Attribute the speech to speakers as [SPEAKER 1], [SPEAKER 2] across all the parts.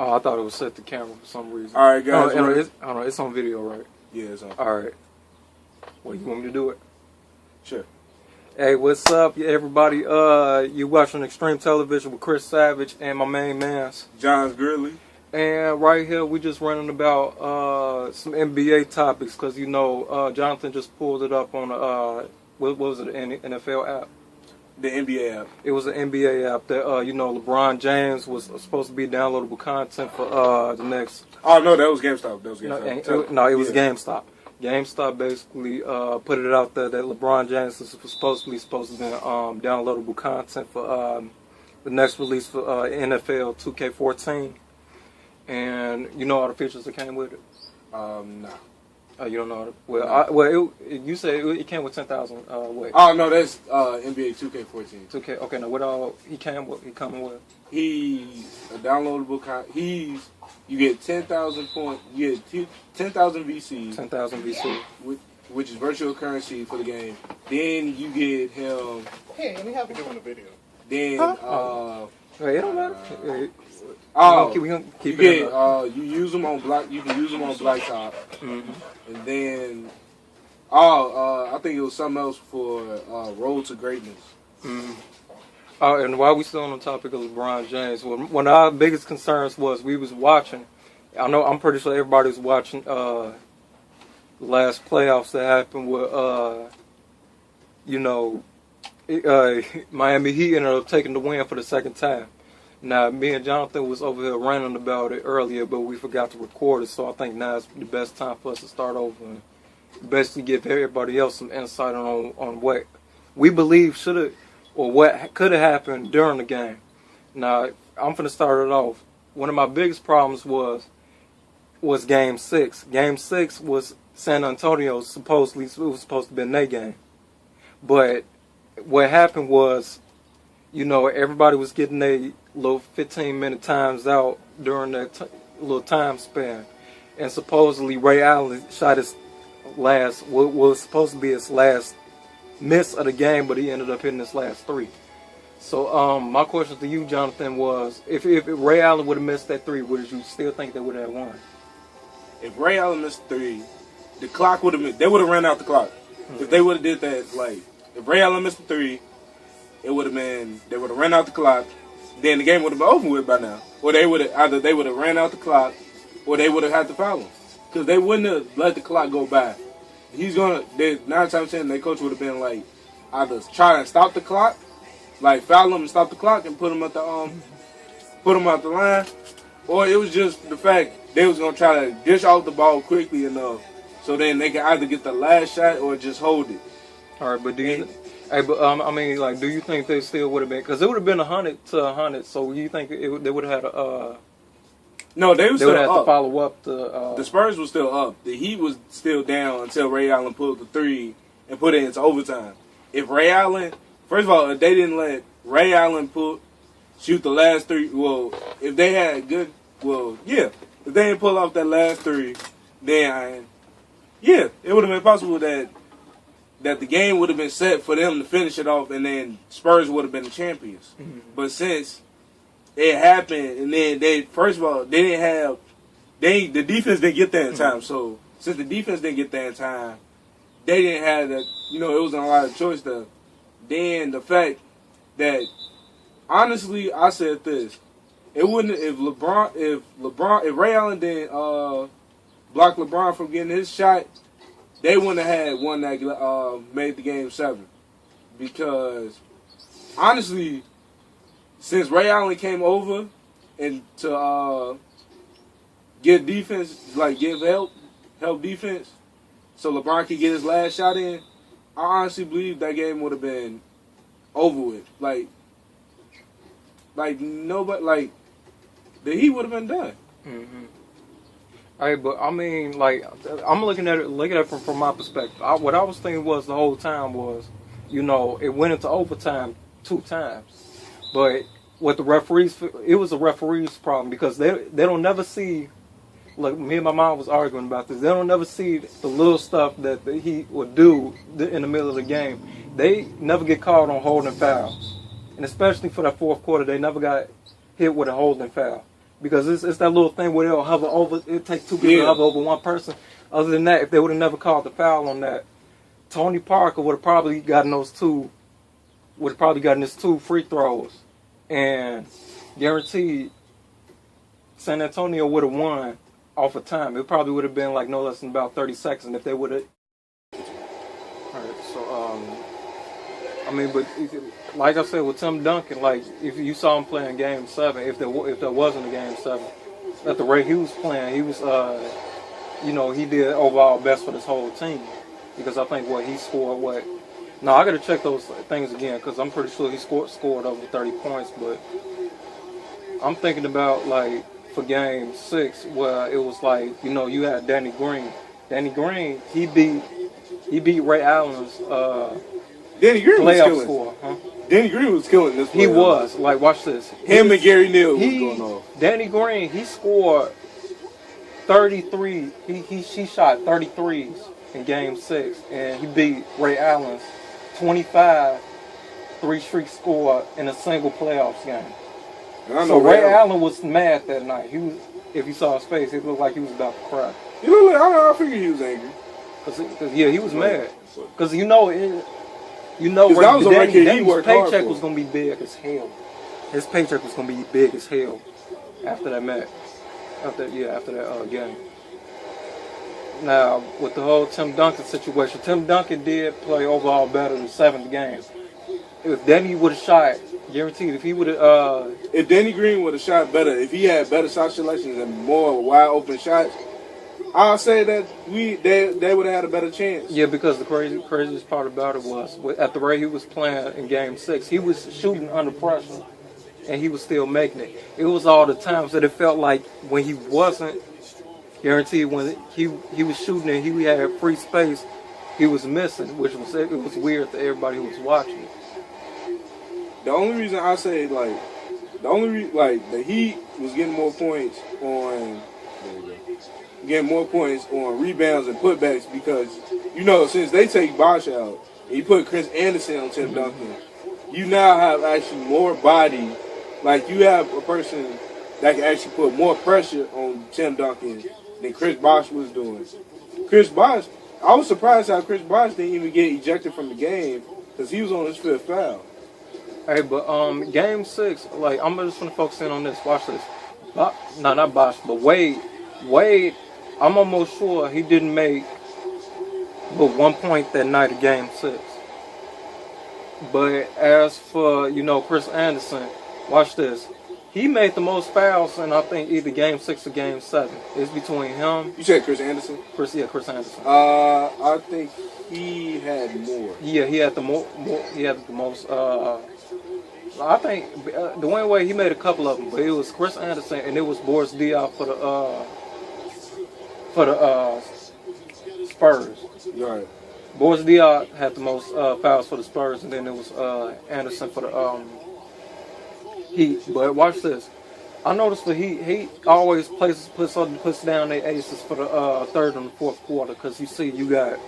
[SPEAKER 1] Oh, I thought it was set to camera for some reason.
[SPEAKER 2] All right, guys.
[SPEAKER 1] I don't know. It's on video, right?
[SPEAKER 2] Yeah, it's on.
[SPEAKER 1] All right. Well, you want me to do it?
[SPEAKER 2] Sure.
[SPEAKER 1] Hey, what's up, everybody? You watching Extreme Television with Chris Savage and my main man's
[SPEAKER 2] John Gridley.
[SPEAKER 1] And right here, we just running about some NBA topics because Jonathan just pulled it up on what was it, NFL app?
[SPEAKER 2] The NBA app.
[SPEAKER 1] It was an NBA app that LeBron James was supposed to be downloadable content for the next.
[SPEAKER 2] Oh no, that was GameStop. That was
[SPEAKER 1] GameStop. It was GameStop. GameStop basically put it out there that LeBron James was supposed to be downloadable content for the next release for NFL 2K14. And you know all the features that came with it?
[SPEAKER 2] No.
[SPEAKER 1] You don't know it? You said it came with 10,000. What?
[SPEAKER 2] Oh no, that's NBA 2K14.
[SPEAKER 1] 2K. Okay, now what all he coming with?
[SPEAKER 2] He's a downloadable. You get 10,000 points. You get 10,000 VCs.
[SPEAKER 1] 10,000 VC.
[SPEAKER 2] Which is virtual currency for the game. Then you get him.
[SPEAKER 3] Hey, let me have you doing a video.
[SPEAKER 2] Then
[SPEAKER 1] Wait, it don't matter. We gonna keep
[SPEAKER 2] you
[SPEAKER 1] it.
[SPEAKER 2] You use them on block. You can use them on blacktop.
[SPEAKER 1] Mm-hmm.
[SPEAKER 2] And then, I think it was something else for Road to Greatness.
[SPEAKER 1] Mm-hmm. And while we still on the topic of LeBron James, one of our biggest concerns was we was watching. I'm pretty sure everybody was watching the last playoffs that happened with Miami Heat ended up taking the win for the second time. Now, me and Jonathan was over here ranting about it earlier, but we forgot to record it, so I think now is the best time for us to start over and basically give everybody else some insight on what we believe should have or what could have happened during the game. Now, I'm going to start it off. One of my biggest problems was Game 6. Game 6 was San Antonio, supposedly, it was supposed to be their game. But what happened was, everybody was getting their little 15-minute times out during that little time span. And supposedly Ray Allen shot his what was supposed to be his last miss of the game, but he ended up hitting his last three. So my question to you, Jonathan, was if Ray Allen would have missed that three, would you still think they would have won?
[SPEAKER 2] If Ray Allen missed three, the clock would have. They would have ran out the clock. Mm-hmm. If they would have did that, if Ray Allen missed the three, it would have been. They would have ran out the clock. Then the game would have been over with by now. Or they would have ran out the clock, or they would have had to foul him because they wouldn't have let the clock go by. He's gonna. 9 times out of 10, their coach would have been either try and stop the clock, foul him and stop the clock and put him at the out the line, or it was just the fact they was gonna try to dish off the ball quickly enough so then they can either get the last shot or just hold it.
[SPEAKER 1] All right, but do you? Do you think they still would have been? Because it would have been 100 to 100. So you think they would have had a?
[SPEAKER 2] No, they would have
[SPEAKER 1] to follow up. The
[SPEAKER 2] Spurs was still up. The Heat was still down until Ray Allen pulled the three and put it into overtime. If Ray Allen, first of all, if they didn't let Ray Allen shoot the last three, if they had if they didn't pull off that last three, then it would have been possible that the game would have been set for them to finish it off, and then Spurs would have been the champions. Mm-hmm. But since it happened, and then the defense didn't get there in time. Mm-hmm. So since the defense didn't get there in time, they didn't have that. It wasn't a lot of choice there. Then the fact that, honestly, I said this: it wouldn't if Ray Allen didn't block LeBron from getting his shot, they wouldn't have had one that made the game 7. Because, honestly, since Ray Allen came over and to give defense, give help defense, so LeBron could get his last shot in, I honestly believe that game would have been over with. Nobody, the Heat would have been done.
[SPEAKER 1] Mm-hmm. Hey, but I'm looking at it from my perspective. What I was thinking was the whole time was, it went into overtime 2 times. But with the referees, it was a referee's problem because they don't never see, me and my mom was arguing about this, they don't never see the little stuff that the Heat would do in the middle of the game. They never get called on holding fouls. And especially for that fourth quarter, they never got hit with a holding foul. because it's that little thing where they'll hover over. It takes two people to hover over one person. Other than that, if they would have never called the foul on that, Tony Parker would have probably gotten his two free throws, and guaranteed San Antonio would have won off of time. It probably would have been like no less than about 30 seconds if they would have. All right, so I mean, but like I said with Tim Duncan, like if you saw him playing Game 7, if there wasn't a Game 7, at the rate he was playing, he was he did overall best for this whole team, because I think he scored. No, I got to check those things again because I'm pretty sure he scored over 30 points. But I'm thinking about like for Game 6 where it was like you had Danny Green. Danny Green he beat Ray Allen's
[SPEAKER 2] Danny Green
[SPEAKER 1] playoff score. Huh?
[SPEAKER 2] Danny Green was killing this.
[SPEAKER 1] He was like, watch this.
[SPEAKER 2] Him and Gary Neal was going on.
[SPEAKER 1] Danny Green he scored 33. He shot 33s in Game 6, and he beat Ray Allen's 25 three-streak score in a single playoffs game. So Ray Allen was mad that night. He was, if you saw his face, it looked like he was about to cry.
[SPEAKER 2] I figured he was angry.
[SPEAKER 1] Cause he was mad. Because Danny's paycheck was gonna be big as hell. His paycheck was gonna be big as hell after that match. After that game. Now, with the whole Tim Duncan situation, Tim Duncan did play overall better in the 7th game. If Danny would have shot, guaranteed, if he would have...
[SPEAKER 2] if Danny Green would have shot better, if he had better shot selections and more wide open shots, I'll say that they would have had a better chance.
[SPEAKER 1] Yeah, because the craziest part about it was, at the rate he was playing in Game 6, he was shooting under pressure, and he was still making it. It was all the times that it felt like when he wasn't, guaranteed when he was shooting and he had free space, he was missing, it was weird to everybody who was watching.
[SPEAKER 2] The only reason I say the Heat was getting more points on rebounds and putbacks because since they take Bosh out and you put Chris Anderson on Tim Duncan, you now have actually more body. Like you have a person that can actually put more pressure on Tim Duncan than Chris Bosh was doing. Chris Bosh, I was surprised how Chris Bosh didn't even get ejected from the game because he was on his 5th foul.
[SPEAKER 1] Hey, but Game 6, like I'm just gonna focus in on this. Watch this. Not Bosh, but Wade. Wade, I'm almost sure he didn't make but 1 point that night of Game 6. But as for Chris Anderson, watch this. He made the most fouls in I think either Game 6 or Game 7. It's between him.
[SPEAKER 2] You said Chris Anderson?
[SPEAKER 1] Chris Anderson.
[SPEAKER 2] I think he had more.
[SPEAKER 1] Yeah, he had the most. He had the most. I think Dwayne Wade he made a couple of them, but it was Chris Anderson and it was Boris Diaw for the Spurs.
[SPEAKER 2] Right.
[SPEAKER 1] Boris Diaw had the most fouls for the Spurs, and then it was Anderson for the Heat. But watch this. I noticed the Heat always puts down their aces for the 3rd and the 4th quarter because you got.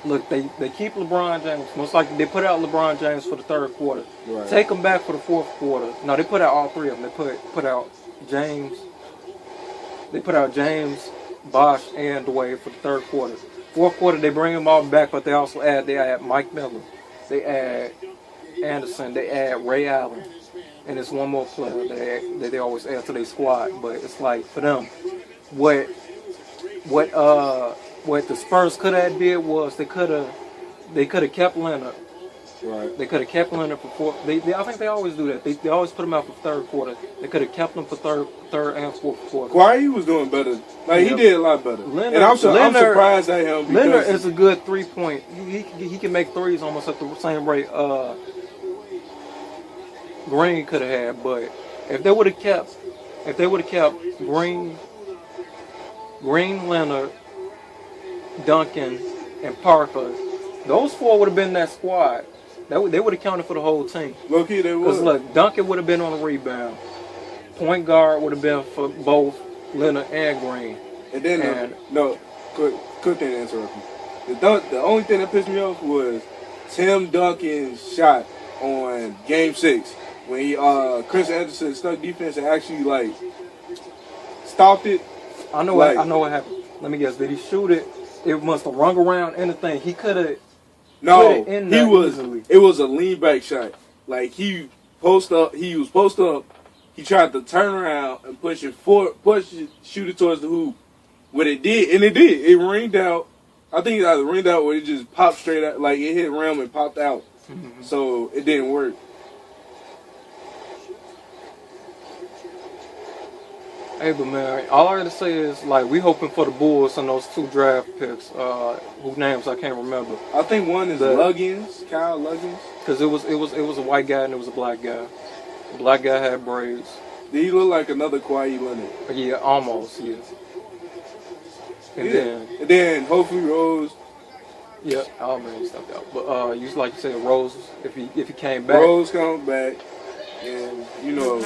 [SPEAKER 1] Look, they keep LeBron James. Most likely they put out LeBron James for the 3rd quarter.
[SPEAKER 2] Right.
[SPEAKER 1] Take him back for the 4th quarter. No, they put out all 3 of them. They put out James. They put out James, Bosh, and Dwayne for the 3rd quarter. 4th quarter they bring them all back, but they also add Mike Miller. They add Anderson. They add Ray Allen. And it's one more player that they always add to their squad. But it's like for them, what the Spurs could have did was they could have kept Leonard.
[SPEAKER 2] Right.
[SPEAKER 1] They could have kept Leonard for 4. I think they always do that. They always put him out for 3rd quarter. They could have kept him for third and 4th quarter.
[SPEAKER 2] Kawhi was doing better. He did a lot better. And I'm surprised at him.
[SPEAKER 1] Leonard is a good 3-point. He can make threes almost at the same rate Green could have had. But if they would have kept Green, Leonard, Duncan, and Parker, those 4 would have been that squad. They would have counted for the whole team.
[SPEAKER 2] Low-key, they would.
[SPEAKER 1] Because look, Duncan would have been on the rebound. Point guard would have been for both Leonard and Green.
[SPEAKER 2] And then, quick thing to interrupt you. The only thing that pissed me off was Tim Duncan's shot on Game 6 when Chris Anderson stuck defense and actually stopped it.
[SPEAKER 1] I know.
[SPEAKER 2] Like-
[SPEAKER 1] I know what happened. Let me guess. Did he shoot it? It must have rung around anything. He could have.
[SPEAKER 2] No,
[SPEAKER 1] Put it in
[SPEAKER 2] he
[SPEAKER 1] there
[SPEAKER 2] was.
[SPEAKER 1] easily.
[SPEAKER 2] It was a lean back shot. Like he post up. He was post up. He tried to turn around and push it, shoot it towards the hoop. What it did, and it did. It ringed out. I think it either ringed out or it just popped straight out. Like it hit rim and popped out. So it didn't work.
[SPEAKER 1] Hey, but man, all I gotta say is like we hoping for the Bulls and those 2 draft picks. Whose names I can't remember.
[SPEAKER 2] I think one is Luggins, Kyle Luggins.
[SPEAKER 1] Cause it was a white guy and it was a black guy. The black guy had braids.
[SPEAKER 2] Did he look like another Kawhi Leonard?
[SPEAKER 1] Yeah, almost. Yeah. And
[SPEAKER 2] then hopefully Rose.
[SPEAKER 1] yeah, all man stepped out. But you like you said, Rose, if he came back.
[SPEAKER 2] Rose comes back, and you know.